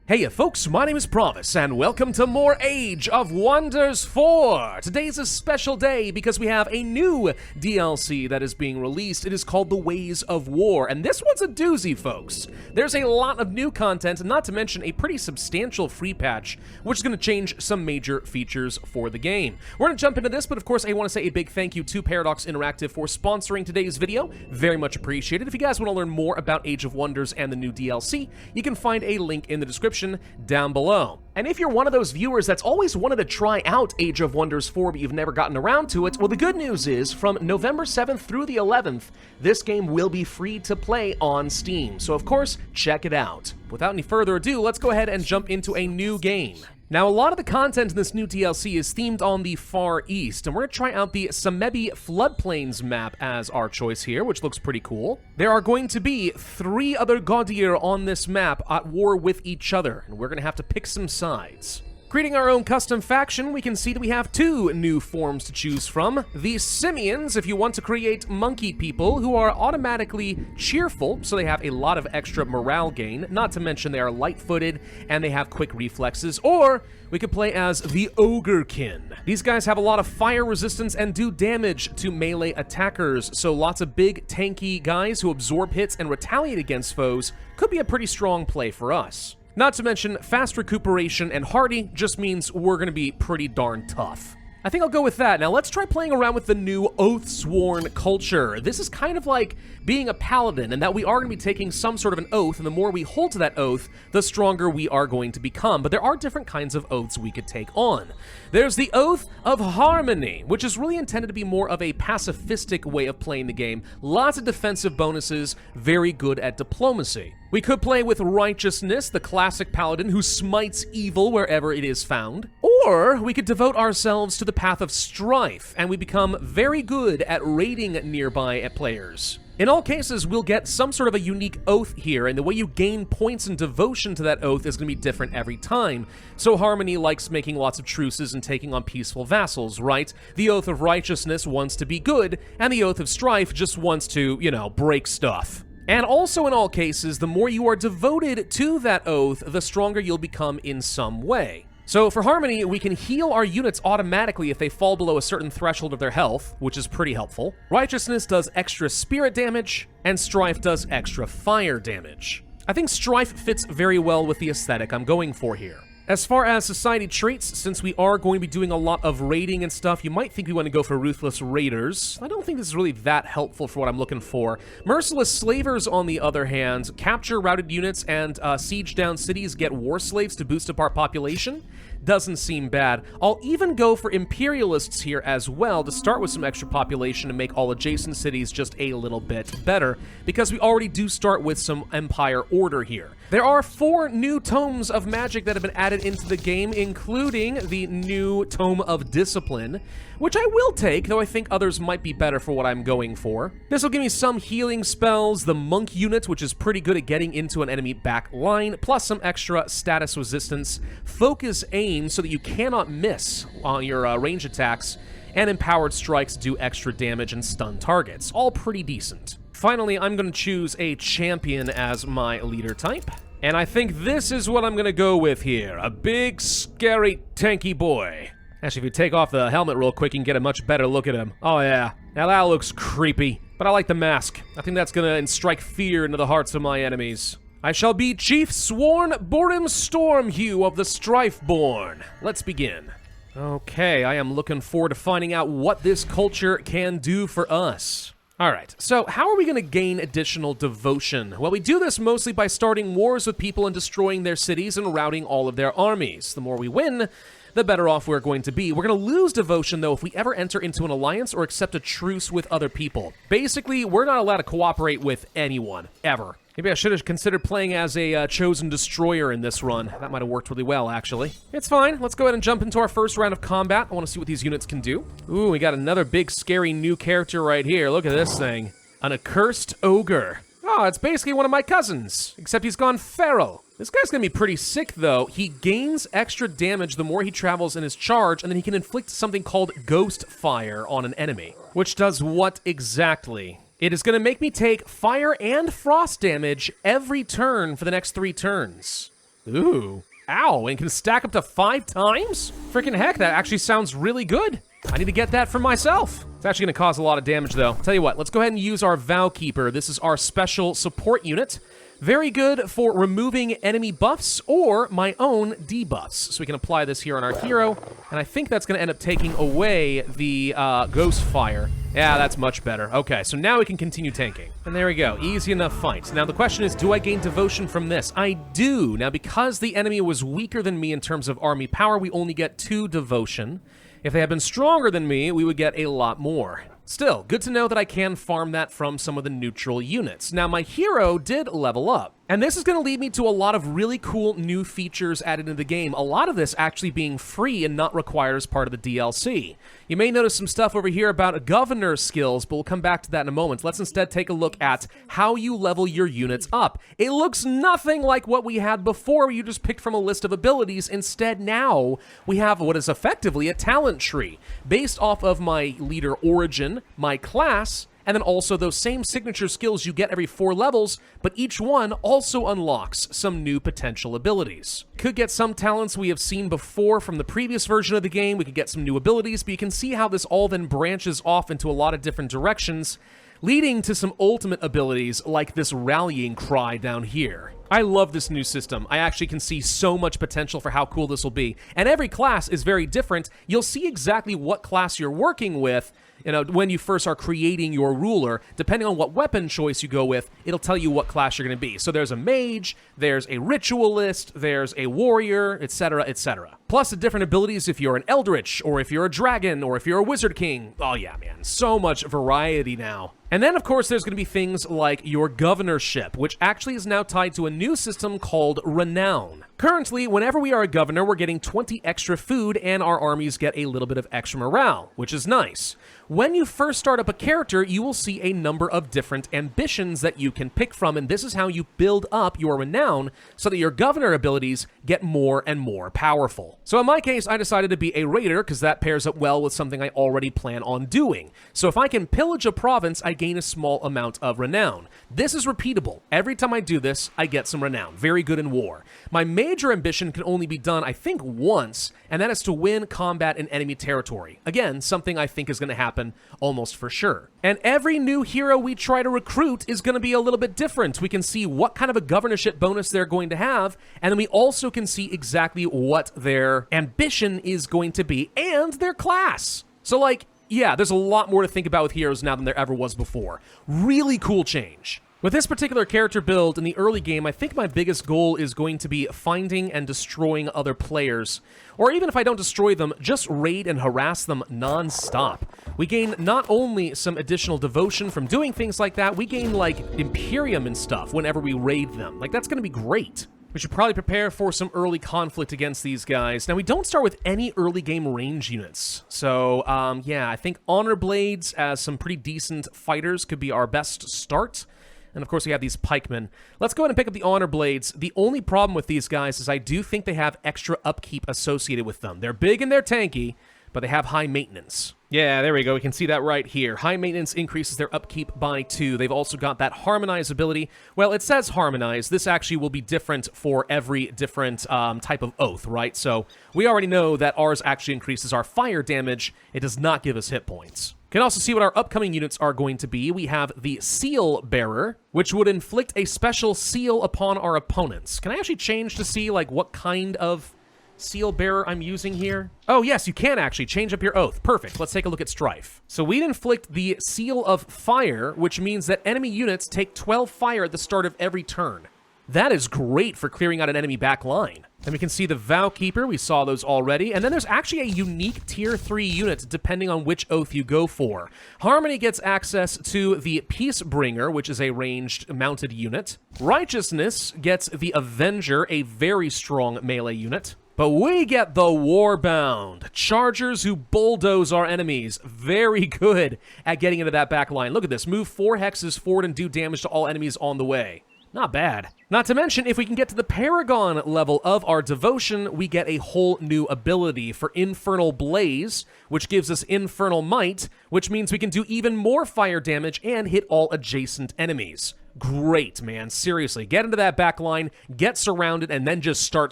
Hey folks, my name is Pravus, and welcome to more Age of Wonders 4! Today's a special day because we have a new DLC that is being released. It is called The Ways of War, and this one's a doozy, folks. There's a lot of new content, not to mention a pretty substantial free patch, which is going to change some major features for the game. We're going to jump into this, but of course I want to say a big thank you to Paradox Interactive for sponsoring today's video. Very much appreciated. If you guys want to learn more about Age of Wonders and the new DLC, you can find a link in the description down below. And if you're one of those viewers that's always wanted to try out Age of Wonders 4 but you've never gotten around to it, well, the good news is from November 7th through the 11th, this game will be free to play on Steam. So of course, check it out. Without any further ado, let's go ahead and jump into a new game. Now, a lot of the content in this new DLC is themed on the Far East, and we're going to try out the Samebi Floodplains map as our choice here, which looks pretty cool. There are going to be 3 other Gaudir on this map at war with each other, and we're going to have to pick some sides. Creating our own custom faction, we can see that we have 2 new forms to choose from. The Simians, if you want to create monkey people who are automatically cheerful, so they have a lot of extra morale gain, not to mention they are light-footed and they have quick reflexes, or we could play as the Ogrekin. These guys have a lot of fire resistance and do damage to melee attackers, so lots of big, tanky guys who absorb hits and retaliate against foes could be a pretty strong play for us. Not to mention, fast recuperation and hardy just means we're gonna be pretty darn tough. I think I'll go with that. Now let's try playing around with the new Oath-Sworn culture. This is kind of like being a paladin, and that we are going to be taking some sort of an oath, and the more we hold to that oath, the stronger we are going to become. But there are different kinds of oaths we could take on. There's the Oath of Harmony, which is really intended to be more of a pacifistic way of playing the game. Lots of defensive bonuses, very good at diplomacy. We could play with Righteousness, the classic paladin who smites evil wherever it is found. Or we could devote ourselves to the path of Strife, and we become very good at raiding nearby players. In all cases, we'll get some sort of a unique oath here, and the way you gain points and devotion to that oath is going to be different every time. So Harmony likes making lots of truces and taking on peaceful vassals, right? The Oath of Righteousness wants to be good, and the Oath of Strife just wants to, break stuff. And also in all cases, the more you are devoted to that oath, the stronger you'll become in some way. So for Harmony, we can heal our units automatically if they fall below a certain threshold of their health, which is pretty helpful. Righteousness does extra spirit damage, and Strife does extra fire damage. I think Strife fits very well with the aesthetic I'm going for here. As far as society traits, since we are going to be doing a lot of raiding and stuff, you might think we want to go for Ruthless Raiders. I don't think this is really that helpful for what I'm looking for. Merciless Slavers, on the other hand, capture routed units and siege down cities, get war slaves to boost up our population. Doesn't seem bad. I'll even go for Imperialists here as well to start with some extra population and make all adjacent cities just a little bit better, because we already do start with some Empire order here. There are 4 new tomes of magic that have been added into the game, including the new Tome of Discipline, which I will take, though I think others might be better for what I'm going for. This will give me some healing spells, the Monk unit, which is pretty good at getting into an enemy back line, plus some extra status resistance, focus aim so that you cannot miss on your range attacks, and empowered strikes do extra damage and stun targets. All pretty decent. Finally, I'm going to choose a champion as my leader type. And I think this is what I'm going to go with here. A big, scary, tanky boy. Actually, if you take off the helmet real quick, you can get a much better look at him. Oh yeah, now that looks creepy. But I like the mask. I think that's going to strike fear into the hearts of my enemies. I shall be Chief Sworn Borim Stormhue of the Strifeborn. Let's begin. Okay, I am looking forward to finding out what this culture can do for us. Alright, so how are we going to gain additional devotion? Well, we do this mostly by starting wars with people and destroying their cities and routing all of their armies. The more we win, the better off we're going to be. We're going to lose devotion, though, if we ever enter into an alliance or accept a truce with other people. Basically, we're not allowed to cooperate with anyone, ever. Maybe I should have considered playing as a chosen destroyer in this run. That might have worked really well, actually. It's fine. Let's go ahead and jump into our first round of combat. I want to see what these units can do. Ooh, we got another big, scary new character right here. Look at this thing. An accursed ogre. Oh, it's basically one of my cousins, except he's gone feral. This guy's gonna be pretty sick, though. He gains extra damage the more he travels in his charge, and then he can inflict something called Ghost Fire on an enemy. Which does what exactly? It is going to make me take fire and frost damage every turn for the next 3 turns. Ooh. Ow, and can stack up to 5 times? Freaking heck, that actually sounds really good. I need to get that for myself. It's actually gonna cause a lot of damage though. Tell you what, let's go ahead and use our Vow Keeper. This is our special support unit. Very good for removing enemy buffs or my own debuffs. So we can apply this here on our hero, and I think that's gonna end up taking away the Ghost Fire. Yeah, that's much better. Okay, so now we can continue tanking. And there we go, easy enough fight. Now the question is, do I gain devotion from this? I do. Now because the enemy was weaker than me in terms of army power, we only get 2 devotion. If they had been stronger than me, we would get a lot more. Still, good to know that I can farm that from some of the neutral units. Now, my hero did level up, and this is going to lead me to a lot of really cool new features added into the game, a lot of this actually being free and not required as part of the DLC. You may notice some stuff over here about governor skills, but we'll come back to that in a moment. Let's instead take a look at how you level your units up. It looks nothing like what we had before, where you just picked from a list of abilities. Instead, now we have what is effectively a talent tree, based off of my leader origin, my class, and then also those same signature skills you get every 4 levels, but each one also unlocks some new potential abilities. Could get some talents we have seen before from the previous version of the game, we could get some new abilities, but you can see how this all then branches off into a lot of different directions, leading to some ultimate abilities like this rallying cry down here. I love this new system. I actually can see so much potential for how cool this will be. And every class is very different. You'll see exactly what class you're working with, when you first are creating your ruler. Depending on what weapon choice you go with, it'll tell you what class you're going to be. So there's a mage, there's a ritualist, there's a warrior, etc., etc. Plus the different abilities if you're an eldritch, or if you're a dragon, or if you're a wizard king. Oh yeah, man, so much variety now. And then, of course, there's going to be things like your governorship, which actually is now tied to a new system called Renown. Currently, whenever we are a governor, we're getting 20 extra food, and our armies get a little bit of extra morale, which is nice. When you first start up a character, you will see a number of different ambitions that you can pick from, and this is how you build up your renown so that your governor abilities get more and more powerful. So in my case, I decided to be a raider because that pairs up well with something I already plan on doing. So if I can pillage a province, I gain a small amount of renown. This is repeatable. Every time I do this, I get some renown. Very good in war. My major ambition can only be done, I think, once, and that is to win combat in enemy territory. Again, something I think is going to happen almost for sure. And every new hero we try to recruit is going to be a little bit different. We can see what kind of a governorship bonus they're going to have, and then we also can see exactly what their ambition is going to be and their class. So yeah, there's a lot more to think about with heroes now than there ever was before. Really cool change. With this particular character build in the early game, I think my biggest goal is going to be finding and destroying other players. Or even if I don't destroy them, just raid and harass them non-stop. We gain not only some additional devotion from doing things like that, we gain Imperium and stuff whenever we raid them. That's gonna be great. We should probably prepare for some early conflict against these guys. Now, we don't start with any early game range units. So, yeah, I think Honor Blades as some pretty decent fighters could be our best start. And of course, we have these pikemen. Let's go ahead and pick up the Honor Blades. The only problem with these guys is I do think they have extra upkeep associated with them. They're big and they're tanky, but they have high maintenance. Yeah, there we go. We can see that right here. High maintenance increases their upkeep by 2. They've also got that harmonize ability. Well, it says harmonize. This actually will be different for every different type of oath, right? So we already know that ours actually increases our fire damage. It does not give us hit points. Can also see what our upcoming units are going to be. We have the Seal Bearer, which would inflict a special seal upon our opponents. Can I actually change to see what kind of Seal Bearer I'm using here? Oh yes, you can actually change up your oath. Perfect. Let's take a look at Strife. So we'd inflict the Seal of Fire, which means that enemy units take 12 fire at the start of every turn. That is great for clearing out an enemy back line. Then we can see the Vow Keeper, we saw those already, and then there's actually a unique tier 3 unit depending on which oath you go for. Harmony gets access to the Peacebringer, which is a ranged mounted unit. Righteousness gets the Avenger, a very strong melee unit. But we get the Warbound, chargers who bulldoze our enemies. Very good at getting into that back line. Look at this, move 4 hexes forward and do damage to all enemies on the way. Not bad. Not to mention, if we can get to the Paragon level of our devotion, we get a whole new ability for Infernal Blaze, which gives us Infernal Might, which means we can do even more fire damage and hit all adjacent enemies. Great, man. Seriously, get into that back line, get surrounded, and then just start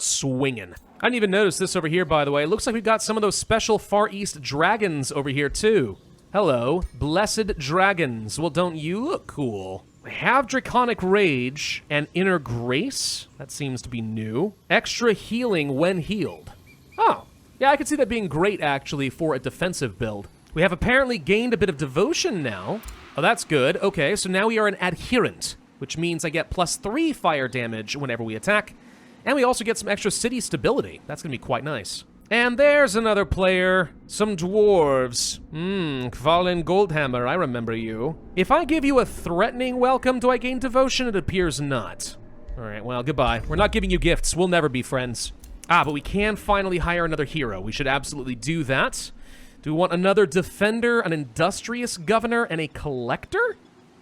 swinging. I didn't even notice this over here, by the way. It looks like we've got some of those special Far East dragons over here, too. Hello, Blessed Dragons. Well, don't you look cool? I have Draconic Rage and Inner Grace. That seems to be new. Extra healing when healed. Oh, yeah, I could see that being great, actually, for a defensive build. We have apparently gained a bit of devotion now. Oh, that's good. Okay, so now we are an adherent, which means I get +3 fire damage whenever we attack. And we also get some extra city stability. That's going to be quite nice. And there's another player. Some dwarves. Kvalin Goldhammer, I remember you. If I give you a threatening welcome, do I gain devotion? It appears not. Alright, well, goodbye. We're not giving you gifts. We'll never be friends. But we can finally hire another hero. We should absolutely do that. Do we want another defender, an industrious governor, and a collector?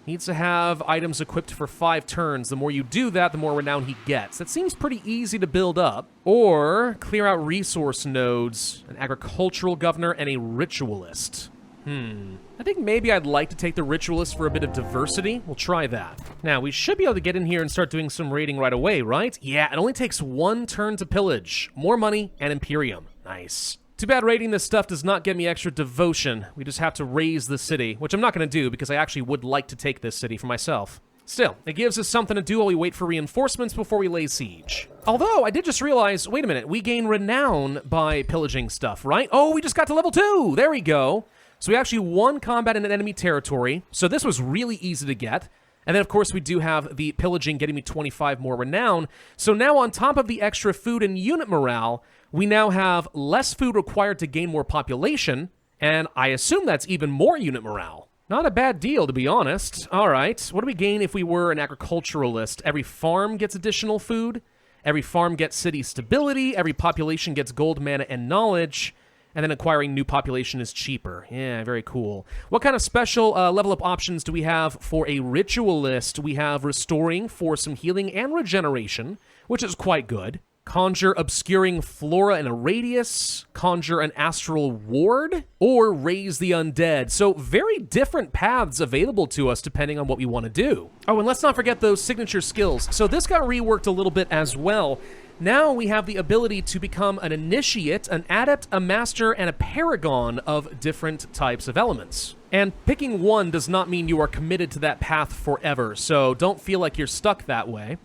Needs to have items equipped for 5 turns. The more you do that, the more renown he gets. That seems pretty easy to build up. Or clear out resource nodes, an agricultural governor, and a ritualist. I think maybe I'd like to take the ritualist for a bit of diversity. We'll try that. Now, we should be able to get in here and start doing some raiding right away, right? Yeah, it only takes 1 turn to pillage. More money and Imperium. Nice. Too bad raiding this stuff does not get me extra devotion. We just have to raise the city, which I'm not going to do because I actually would like to take this city for myself. Still, it gives us something to do while we wait for reinforcements before we lay siege. Although, I did just realize, wait a minute, we gain renown by pillaging stuff, right? Oh, we just got to level 2! There we go! So we actually won combat in an enemy territory, so this was really easy to get. And then, of course, we do have the pillaging getting me 25 more renown. So now, on top of the extra food and unit morale, we now have less food required to gain more population, and I assume that's even more unit morale. Not a bad deal, to be honest. All right, what do we gain if we were an agriculturalist? Every farm gets additional food, every farm gets city stability, every population gets gold, mana, and knowledge, and then acquiring new population is cheaper. Yeah, very cool. What kind of special level up options do we have for a ritualist? We have restoring for some healing and regeneration, which is quite good. Conjure obscuring flora in a radius, conjure an astral ward, or raise the undead. So very different paths available to us depending on what we want to do. Oh, and let's not forget those signature skills. So this got reworked a little bit as well. Now we have the ability to become an initiate, an adept, a master, and a paragon of different types of elements. And picking one does not mean you are committed to that path forever, so don't feel like you're stuck that way.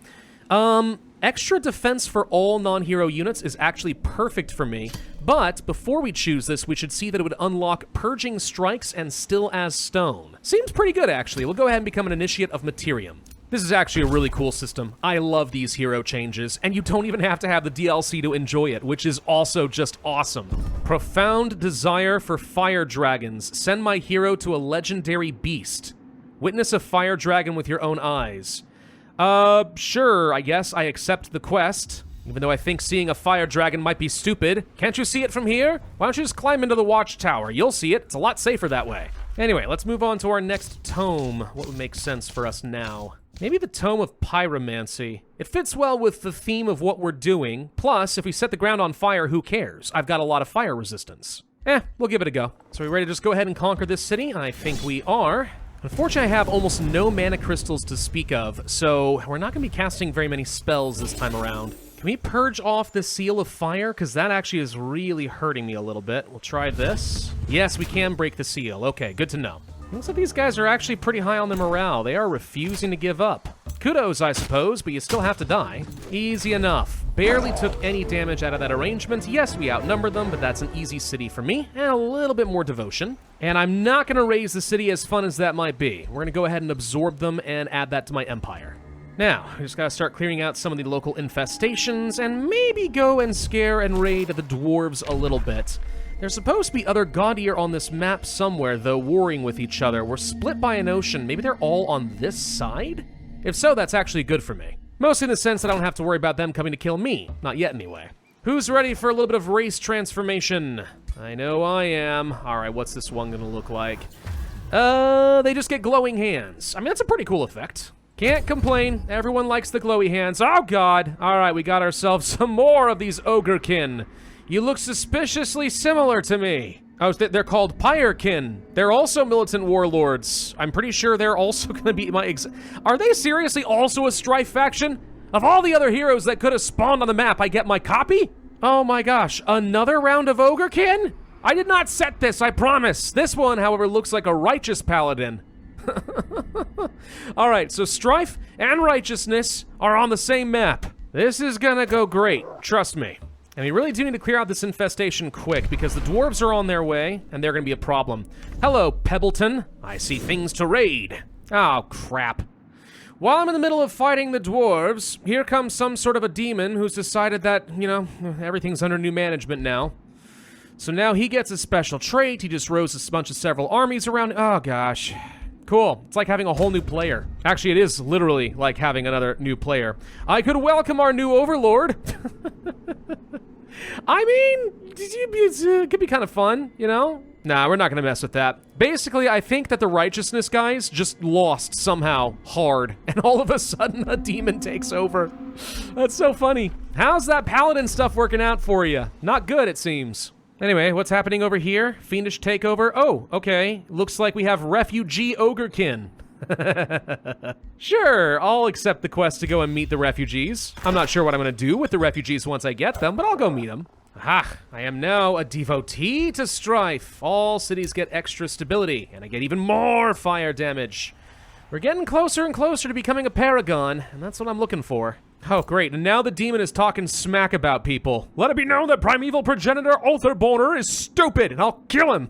Extra defense for all non-hero units is actually perfect for me, but before we choose this, we should see that it would unlock Purging Strikes and Still as Stone. Seems pretty good, actually. We'll go ahead and become an Initiate of Materium. This is actually a really cool system. I love these hero changes, and you don't even have to have the DLC to enjoy it, which is also just awesome. Profound Desire for Fire Dragons. Send my hero to a legendary beast. Witness a fire dragon with your own eyes. Sure, I guess I accept the quest, even though I think seeing a fire dragon might be stupid. Can't you see it from here? Why don't you just climb into the watchtower? You'll see it. It's a lot safer that way. Anyway, let's move on to our next tome. What would make sense for us now? Maybe the Tome of Pyromancy. It fits well with the theme of what we're doing. Plus, if we set the ground on fire, who cares? I've got a lot of fire resistance. We'll give it a go. So are we ready to just go ahead and conquer this city? I think we are. Unfortunately, I have almost no mana crystals to speak of, so we're not going to be casting very many spells this time around. Can we purge off the Seal of Fire? Because that actually is really hurting me a little bit. We'll try this. Yes, we can break the seal. Okay, good to know. Looks like these guys are actually pretty high on their morale. They are refusing to give up. Kudos, I suppose, but you still have to die. Easy enough. Barely took any damage out of that arrangement. Yes, we outnumbered them, but that's an easy city for me, and a little bit more devotion. And I'm not going to raise the city, as fun as that might be. We're going to go ahead and absorb them and add that to my empire. Now, we just got to start clearing out some of the local infestations, and maybe go and scare and raid the dwarves a little bit. There's supposed to be other Gaudier on this map somewhere, though, warring with each other. We're split by an ocean. Maybe they're all on this side? If so, that's actually good for me. Mostly in the sense that I don't have to worry about them coming to kill me. Not yet, anyway. Who's ready for a little bit of race transformation? I know I am. Alright, what's this one gonna look like? They just get glowing hands. I mean, that's a pretty cool effect. Can't complain. Everyone likes the glowy hands. Oh, God. All right, we got ourselves some more of these ogrekin. You look suspiciously similar to me. Oh, they're called Pyrekin. They're also militant warlords. I'm pretty sure they're also going to be my... Are they seriously also a Strife faction? Of all the other heroes that could have spawned on the map, I get my copy? Oh my gosh, another round of ogrekin? I did not set this, I promise. This one, however, looks like a righteous paladin. All right, so Strife and Righteousness are on the same map. This is gonna go great, trust me. And we really do need to clear out this infestation quick because the dwarves are on their way and they're gonna be a problem. Hello, Pebbleton. I see things to raid. Oh, crap. While I'm in the middle of fighting the dwarves, here comes some sort of a demon who's decided that, you know, everything's under new management now. So now he gets a special trait. He just rose a bunch of several armies around. Oh, gosh. Cool. It's like having a whole new player. Actually, it is literally like having another new player. I could welcome our new overlord. I mean, it could be kind of fun, you know? Nah, we're not gonna mess with that. Basically, I think that the Righteousness guys just lost somehow hard, and all of a sudden a demon takes over. That's so funny. How's that paladin stuff working out for you? Not good, it seems. Anyway, what's happening over here? Fiendish takeover? Oh, okay. Looks like we have refugee ogrekin. Sure, I'll accept the quest to go and meet the refugees. I'm not sure what I'm gonna do with the refugees once I get them, but I'll go meet them. Aha, I am now a devotee to Strife. All cities get extra stability, and I get even more fire damage. We're getting closer and closer to becoming a paragon, and that's what I'm looking for. Oh, great, and now the demon is talking smack about people. Let it be known that primeval progenitor Otherborner is stupid, and I'll kill him.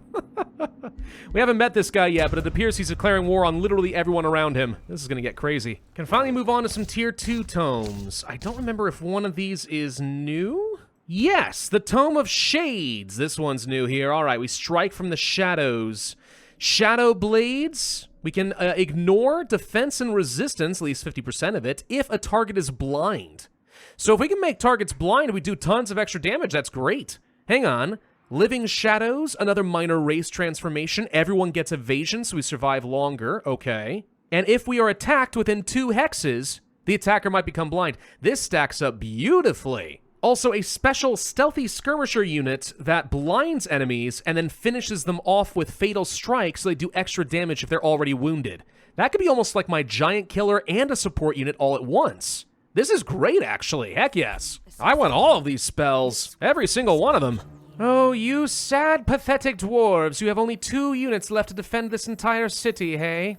We haven't met this guy yet, but it appears he's declaring war on literally everyone around him. This is gonna get crazy. Can finally move on to some tier 2 tomes. I don't remember if one of these is new? Yes, the Tome of Shades. This one's new here. All right, we strike from the shadows. Shadow Blades. We can ignore defense and resistance, at least 50% of it, if a target is blind. So if we can make targets blind, we do tons of extra damage. That's great. Hang on. Living Shadows, another minor race transformation. Everyone gets evasion, so we survive longer. Okay. And if we are attacked within 2 hexes, the attacker might become blind. This stacks up beautifully. Also, a special stealthy skirmisher unit that blinds enemies and then finishes them off with fatal strikes so they do extra damage if they're already wounded. That could be almost like my giant killer and a support unit all at once. This is great, actually. Heck yes. I want all of these spells. Every single one of them. Oh, you sad, pathetic dwarves. You have only 2 units left to defend this entire city, hey?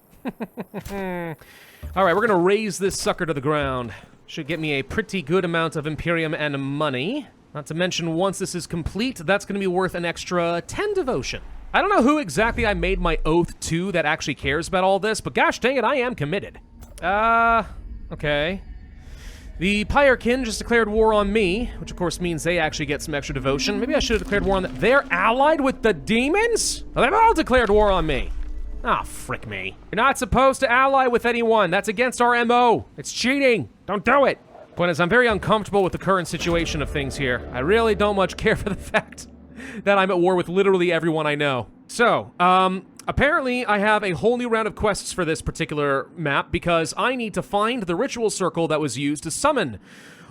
All right, we're gonna raise this sucker to the ground. Should get me a pretty good amount of Imperium and money. Not to mention, once this is complete, that's going to be worth an extra 10 devotion. I don't know who exactly I made my oath to that actually cares about all this, but gosh dang it, I am committed. Okay. The Pyrekin just declared war on me, which of course means they actually get some extra devotion. Maybe I should have declared war on them. They're allied with the demons? Well, they've all declared war on me. Ah, frick me. You're not supposed to ally with anyone. That's against our MO. It's cheating. Don't do it. Point is, I'm very uncomfortable with the current situation of things here. I really don't much care for the fact that I'm at war with literally everyone I know. So, apparently I have a whole new round of quests for this particular map because I need to find the ritual circle that was used to summon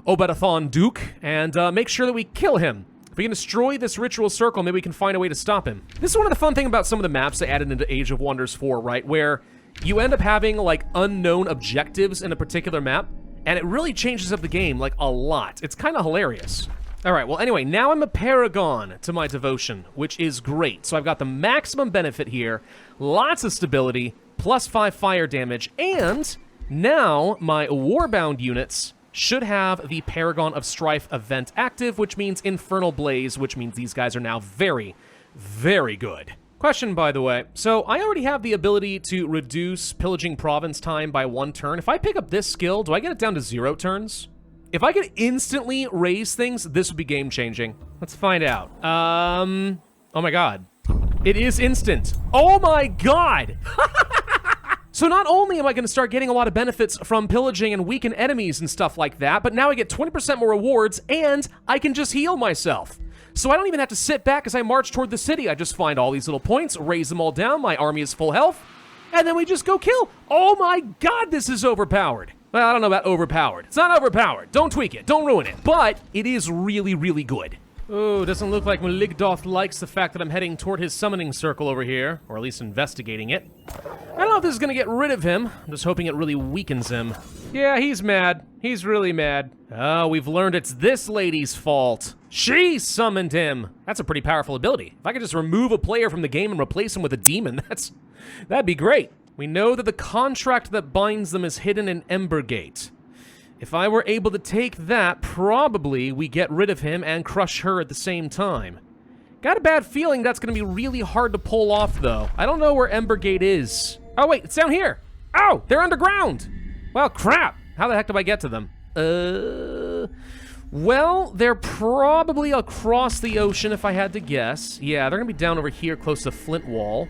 Obadathon Duke and make sure that we kill him. If we can destroy this ritual circle, maybe we can find a way to stop him. This is one of the fun things about some of the maps they added into Age of Wonders 4, right? Where you end up having, like, unknown objectives in a particular map, and it really changes up the game, like, a lot. It's kind of hilarious. All right, well, anyway, now I'm a paragon to my devotion, which is great. So I've got the maximum benefit here, lots of stability, plus 5 fire damage, and now my Warbound units should have the Paragon of Strife event active, which means Infernal Blaze, which means these guys are now very, very good. Question, by the way. So I already have the ability to reduce pillaging province time by 1 turn. If I pick up this skill, do I get it down to 0 turns? If I could instantly raise things, this would be game-changing. Let's find out. Oh my god. It is instant. Oh my god! So not only am I going to start getting a lot of benefits from pillaging and weaken enemies and stuff like that, but now I get 20% more rewards, and I can just heal myself. So I don't even have to sit back as I march toward the city. I just find all these little points, raise them all down, my army is full health, and then we just go kill. Oh my god, this is overpowered. Well, I don't know about overpowered. It's not overpowered. Don't tweak it. Don't ruin it. But it is really, really good. Oh, doesn't look like Maligdoth likes the fact that I'm heading toward his summoning circle over here, or at least investigating it. I don't know if this is going to get rid of him. I'm just hoping it really weakens him. Yeah, he's mad. He's really mad. Oh, we've learned it's this lady's fault. She summoned him. That's a pretty powerful ability. If I could just remove a player from the game and replace him with a demon, that'd be great. We know that the contract that binds them is hidden in Embergate. If I were able to take that, probably we get rid of him and crush her at the same time. Got a bad feeling that's going to be really hard to pull off, though. I don't know where Embergate is. Oh, wait, it's down here. Oh, they're underground. Well, crap. How the heck do I get to them? Well, they're probably across the ocean if I had to guess. Yeah, they're going to be down over here close to Flint Wall.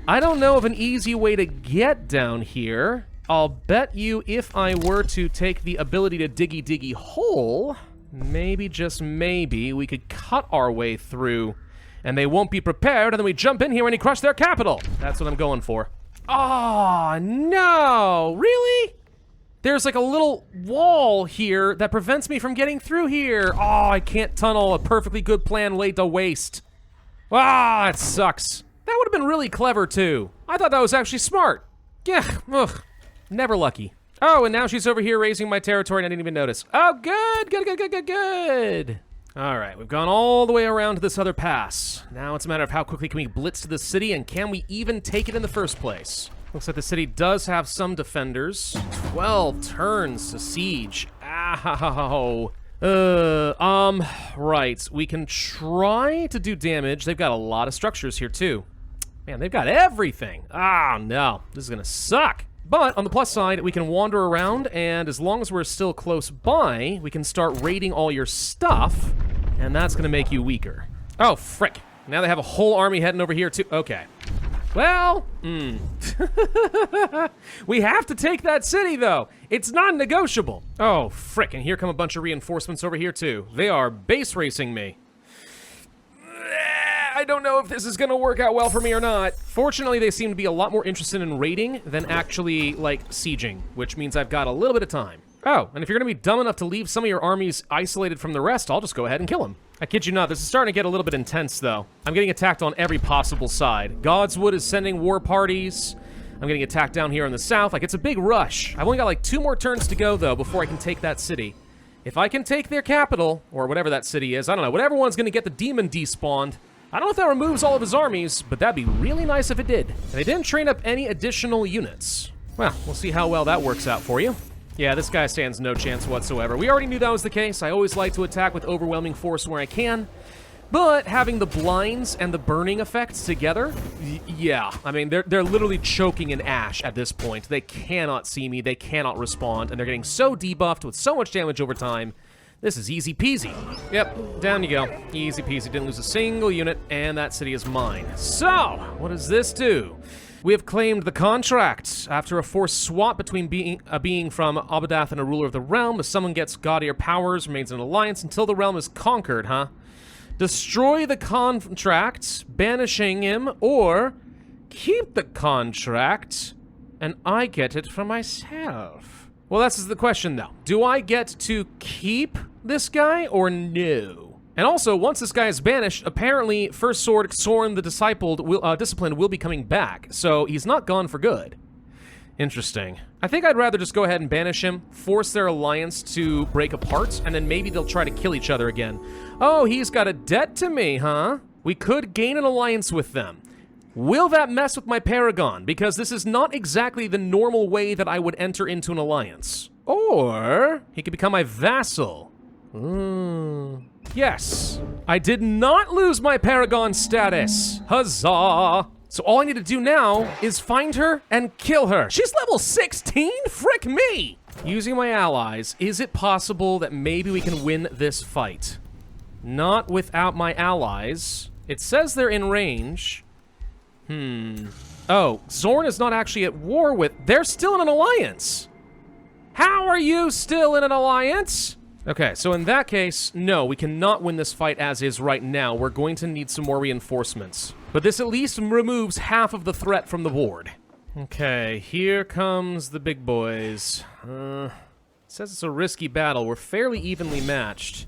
I don't know of an easy way to get down here. I'll bet you if I were to take the ability to diggy hole, maybe, just maybe, we could cut our way through and they won't be prepared and then we jump in here and he crushed their capital. That's what I'm going for. Oh, no, really? There's like a little wall here that prevents me from getting through here. Oh, I can't tunnel a perfectly good plan laid to waste. Ah, it sucks. That would have been really clever too. I thought that was actually smart. Yeah, ugh. Never lucky. Oh, and now she's over here raising my territory and I didn't even notice. Oh, good. All right, we've gone all the way around to this other pass. Now it's a matter of how quickly can we blitz to the city and can we even take it in the first place? Looks like the city does have some defenders. 12 turns to siege. Ow. Right, we can try to do damage. They've got a lot of structures here too. Man, they've got everything. Ah, no, this is gonna suck. But on the plus side, we can wander around, and as long as we're still close by, we can start raiding all your stuff, and that's gonna make you weaker. Oh, frick. Now they have a whole army heading over here, too. Okay. Well, we have to take that city, though. It's non-negotiable. Oh, frick, and here come a bunch of reinforcements over here, too. They are base racing me. I don't know if this is gonna work out well for me or not. Fortunately, they seem to be a lot more interested in raiding than actually, like, sieging, which means I've got a little bit of time. Oh, and if you're gonna be dumb enough to leave some of your armies isolated from the rest, I'll just go ahead and kill them. I kid you not, this is starting to get a little bit intense, though. I'm getting attacked on every possible side. Godswood is sending war parties. I'm getting attacked down here in the south. Like, it's a big rush. I've only got, like, 2 more turns to go, though, before I can take that city. If I can take their capital, or whatever that city is, I don't know, whatever one's gonna get the demon despawned, I don't know if that removes all of his armies, but that'd be really nice if it did. And they didn't train up any additional units. Well, we'll see how well that works out for you. Yeah, this guy stands no chance whatsoever. We already knew that was the case. I always like to attack with overwhelming force where I can. But having the blinds and the burning effects together, yeah. I mean, they're literally choking in ash at this point. They cannot see me, they cannot respond, and they're getting so debuffed with so much damage over time. This is easy peasy. Yep, down you go. Easy peasy, didn't lose a single unit, and that city is mine. So, what does this do? We have claimed the contract. After a forced swap between a being from Abadath and a ruler of the realm, if someone gets gaudier powers, remains in alliance until the realm is conquered, huh? Destroy the contract, banishing him, or keep the contract, and I get it for myself. Well, that's the question, though. Do I get to keep this guy, or no? And also, once this guy is banished, apparently First Sword Soren the Disciplined will be coming back, so he's not gone for good. Interesting. I think I'd rather just go ahead and banish him, force their alliance to break apart, and then maybe they'll try to kill each other again. Oh, he's got a debt to me, huh? We could gain an alliance with them. Will that mess with my Paragon? Because this is not exactly the normal way that I would enter into an alliance. Or he could become my vassal. Yes. I did not lose my Paragon status. Huzzah. So all I need to do now is find her and kill her. She's level 16? Frick me! Using my allies, is it possible that maybe we can win this fight? Not without my allies. It says they're in range. Oh, Zorn is not actually at war with... They're still in an alliance! How are you still in an alliance? Okay, so in that case, no, we cannot win this fight as is right now. We're going to need some more reinforcements. But this at least removes half of the threat from the board. Okay, here comes the big boys. Says it's a risky battle. We're fairly evenly matched.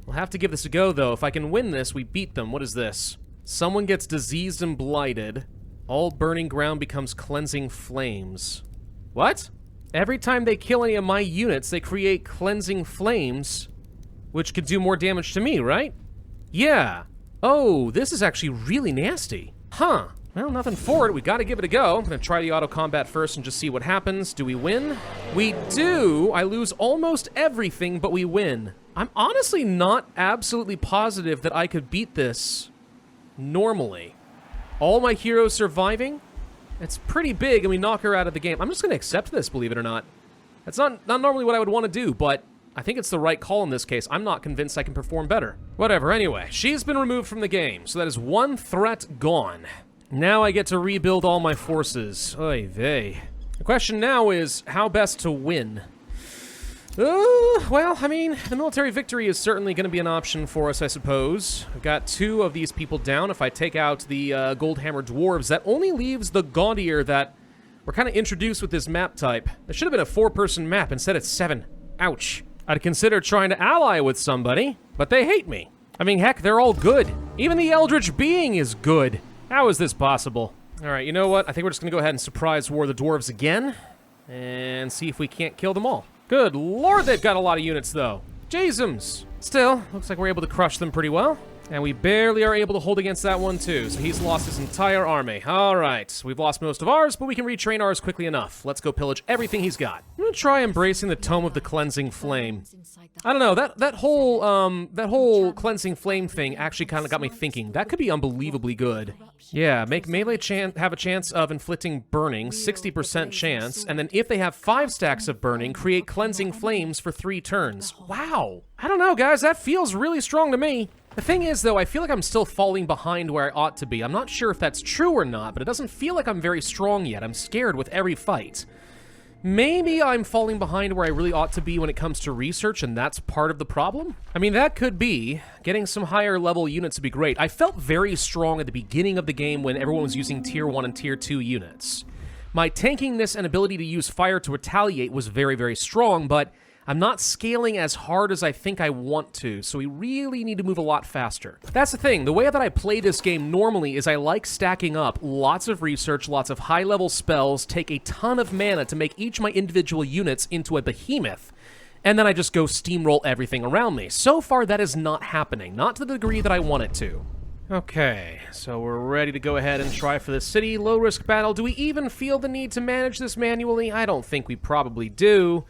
We'll have to give this a go, though. If I can win this, we beat them. What is this? Someone gets diseased and blighted. All burning ground becomes cleansing flames. What? Every time they kill any of my units, they create cleansing flames, which could do more damage to me, right? Yeah. Oh, this is actually really nasty. Huh. Well, nothing for it. We gotta give it a go. I'm gonna try the auto combat first and just see what happens. Do we win? We do. I lose almost everything, but we win. I'm honestly not absolutely positive that I could beat this normally. All my heroes surviving? It's pretty big, and we knock her out of the game. I'm just gonna accept this, believe it or not. That's not normally what I would want to do, but I think it's the right call in this case. I'm not convinced I can perform better. Whatever, anyway. She's been removed from the game, so that is one threat gone. Now I get to rebuild all my forces. Oy vey. The question now is, how best to win? Well, I mean, the military victory is certainly going to be an option for us, I suppose. I've got 2 of these people down. If I take out the Gold Hammer Dwarves, that only leaves the Gaudier that we're kind of introduced with this map type. It should have been a 4-person map. Instead, it's 7. Ouch. I'd consider trying to ally with somebody, but they hate me. I mean, heck, they're all good. Even the Eldritch Being is good. How is this possible? All right, you know what? I think we're just going to go ahead and surprise war the dwarves again and see if we can't kill them all. Good lord, they've got a lot of units, though. Jasums. Still, looks like we're able to crush them pretty well. And we barely are able to hold against that one, too. So he's lost his entire army. All right. We've lost most of ours, but we can retrain ours quickly enough. Let's go pillage everything he's got. I'm going to try embracing the Tome of the Cleansing Flame. I don't know. That whole Cleansing Flame thing actually kind of got me thinking. That could be unbelievably good. Yeah, make melee have a chance of inflicting burning, 60% chance, and then if they have 5 stacks of burning, create Cleansing Flames for 3 turns. Wow. I don't know, guys. That feels really strong to me. The thing is, though, I feel like I'm still falling behind where I ought to be. I'm not sure if that's true or not, but it doesn't feel like I'm very strong yet. I'm scared with every fight. Maybe I'm falling behind where I really ought to be when it comes to research, and that's part of the problem? I mean, that could be. Getting some higher level units would be great. I felt very strong at the beginning of the game when everyone was using Tier 1 and Tier 2 units. My tankiness and ability to use fire to retaliate was very, very strong, but I'm not scaling as hard as I think I want to, so we really need to move a lot faster. That's the thing, the way that I play this game normally is I like stacking up lots of research, lots of high-level spells, take a ton of mana to make each of my individual units into a behemoth, and then I just go steamroll everything around me. So far, that is not happening, not to the degree that I want it to. Okay, so we're ready to go ahead and try for the city. Low-risk battle. Do we even feel the need to manage this manually? I don't think we probably do.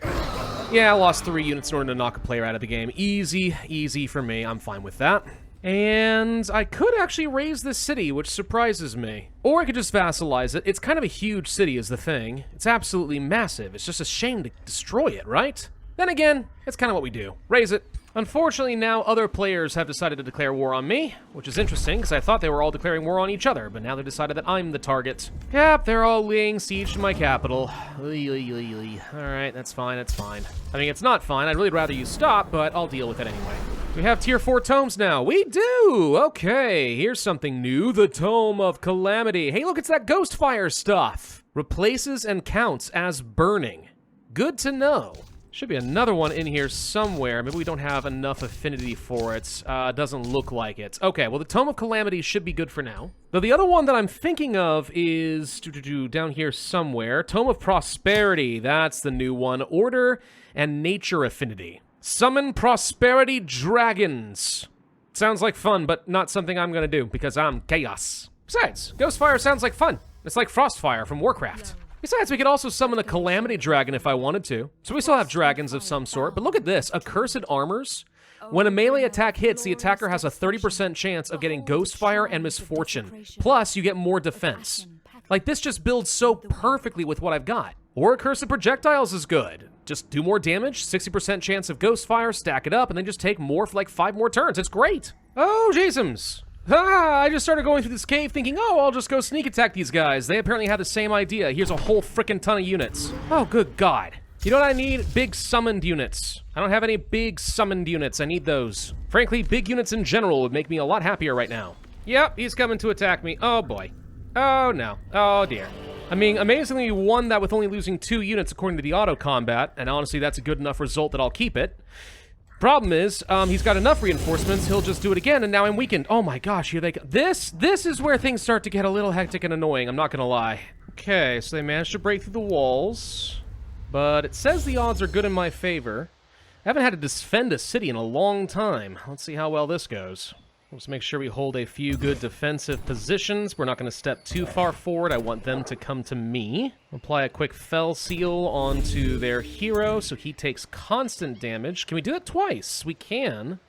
Yeah, I lost 3 units in order to knock a player out of the game. Easy, easy for me. I'm fine with that. And I could actually raise this city, which surprises me. Or I could just vassalize it. It's kind of a huge city is the thing. It's absolutely massive. It's just a shame to destroy it, right? Then again, it's kind of what we do. Raise it. Unfortunately, now other players have decided to declare war on me, which is interesting, because I thought they were all declaring war on each other, but now they've decided that I'm the target. Yep, they're all laying siege to my capital. Alright, that's fine, that's fine. I mean, it's not fine. I'd really rather you stop, but I'll deal with it anyway. We have Tier 4 tomes now. We do! Okay, here's something new. The Tome of Calamity. Hey, look, it's that ghost fire stuff. Replaces and counts as burning. Good to know. Should be another one in here somewhere. Maybe we don't have enough affinity for it. Doesn't look like it. Okay, well, the Tome of Calamity should be good for now. Though the other one that I'm thinking of is down here somewhere. Tome of Prosperity. That's the new one. Order and Nature Affinity. Summon Prosperity Dragons. Sounds like fun, but not something I'm gonna do because I'm chaos. Besides, Ghostfire sounds like fun. It's like Frostfire from Warcraft. Besides, we could also summon a Calamity Dragon if I wanted to. So we still have dragons of some sort. But look at this, Accursed Armors. When a melee attack hits, the attacker has a 30% chance of getting Ghostfire and Misfortune. Plus, you get more defense. Like, this just builds so perfectly with what I've got. Or Accursed Projectiles is good. Just do more damage, 60% chance of Ghostfire, stack it up, and then just take more for like 5 more turns. It's great. Oh, Jasons. I just started going through this cave thinking, oh, I'll just go sneak attack these guys. They apparently have the same idea. Here's a whole frickin' ton of units. Oh, good God. You know what I need? Big summoned units. I don't have any big summoned units. I need those. Frankly, big units in general would make me a lot happier right now. Yep, he's coming to attack me. Oh, boy. Oh, no. Oh, dear. I mean, amazingly, we won that with only losing 2 units according to the auto combat, and honestly, that's a good enough result that I'll keep it. Problem is, he's got enough reinforcements, he'll just do it again, and now I'm weakened. Oh my gosh, here they go. This is where things start to get a little hectic and annoying, I'm not gonna lie. Okay, so they managed to break through the walls, but it says the odds are good in my favor. I haven't had to defend a city in a long time. Let's see how well this goes. Let's make sure we hold a few good defensive positions. We're not going to step too far forward. I want them to come to me. Apply a quick fell seal onto their hero so he takes constant damage. Can we do that twice? We can.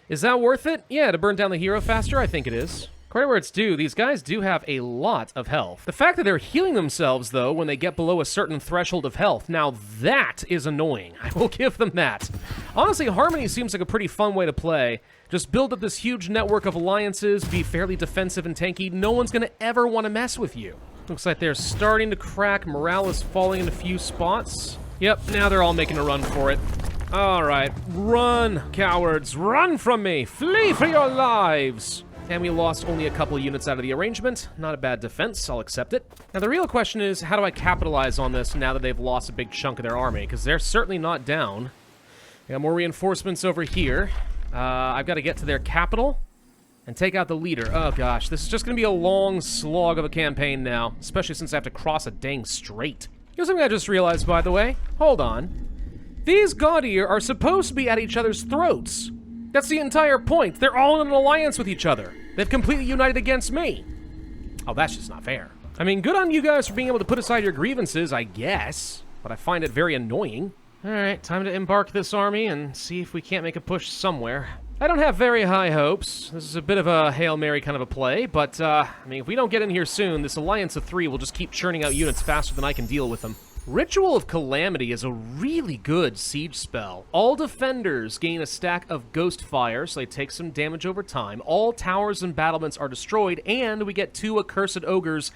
Is that worth it? Yeah, to burn down the hero faster? I think it is. According to where it's due, these guys do have a lot of health. The fact that they're healing themselves, though, when they get below a certain threshold of health, now that is annoying. I will give them that. Honestly, Harmony seems like a pretty fun way to play. Just build up this huge network of alliances, be fairly defensive and tanky. No one's going to ever want to mess with you. Looks like they're starting to crack. Morale is falling in a few spots. Yep, now they're all making a run for it. All right, run, cowards. Run from me. Flee for your lives. And we lost only a couple units out of the arrangement. Not a bad defense, I'll accept it. Now the real question is, how do I capitalize on this now that they've lost a big chunk of their army? Because they're certainly not down. We got more reinforcements over here. I've got to get to their capital and take out the leader. Oh gosh, this is just going to be a long slog of a campaign now, especially since I have to cross a dang strait. Here's something I just realized, by the way. Hold on. These Gaudier are supposed to be at each other's throats. That's the entire point. They're all in an alliance with each other. They've completely united against me. Oh, that's just not fair. I mean, good on you guys for being able to put aside your grievances, I guess. But I find it very annoying. Alright, time to embark this army and see if we can't make a push somewhere. I don't have very high hopes. This is a bit of a Hail Mary kind of a play, but, I mean, if we don't get in here soon, this alliance of 3 will just keep churning out units faster than I can deal with them. Ritual of Calamity is a really good siege spell. All defenders gain a stack of Ghost Fire, so they take some damage over time. All towers and battlements are destroyed, and we get 2 Accursed Ogres,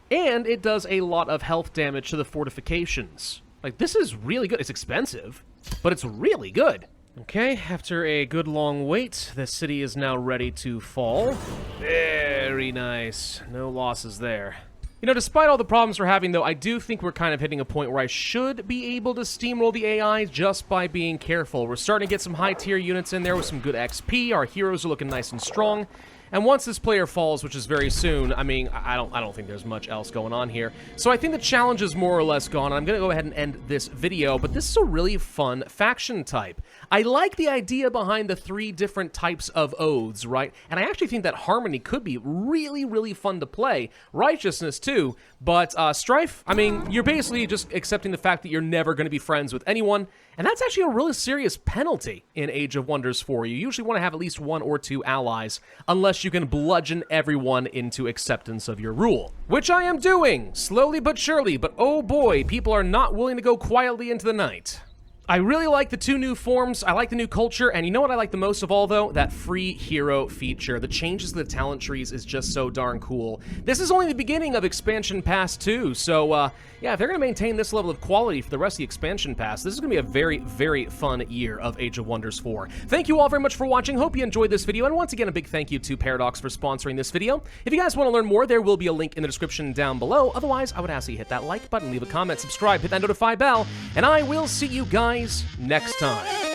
and it does a lot of health damage to the fortifications. Like, this is really good. It's expensive, but it's really good. Okay, after a good long wait, the city is now ready to fall. Very nice. No losses there. You know, despite all the problems we're having, though, I do think we're kind of hitting a point where I should be able to steamroll the AI just by being careful. We're starting to get some high-tier units in there with some good XP. Our heroes are looking nice and strong. And once this player falls, which is very soon, I mean, I don't think there's much else going on here. So I think the challenge is more or less gone, and I'm going to go ahead and end this video, but this is a really fun faction type. I like the idea behind the 3 different types of oaths, right? And I actually think that Harmony could be really, really fun to play. Righteousness, too, but Strife, I mean, you're basically just accepting the fact that you're never going to be friends with anyone, and that's actually a really serious penalty in Age of Wonders 4. You usually want to have at least 1 or 2 allies, unless you can bludgeon everyone into acceptance of your rule. Which I am doing, slowly but surely, but oh boy, people are not willing to go quietly into the night. I really like the 2 new forms, I like the new culture, and you know what I like the most of all, though? That free hero feature. The changes to the talent trees is just so darn cool. This is only the beginning of Expansion Pass 2, so, yeah, if they're going to maintain this level of quality for the rest of the Expansion Pass, this is going to be a very, very fun year of Age of Wonders 4. Thank you all very much for watching, hope you enjoyed this video, and once again, a big thank you to Paradox for sponsoring this video. If you guys want to learn more, there will be a link in the description down below. Otherwise, I would ask that you hit that like button, leave a comment, subscribe, hit that notify bell, and I will see you guys next time.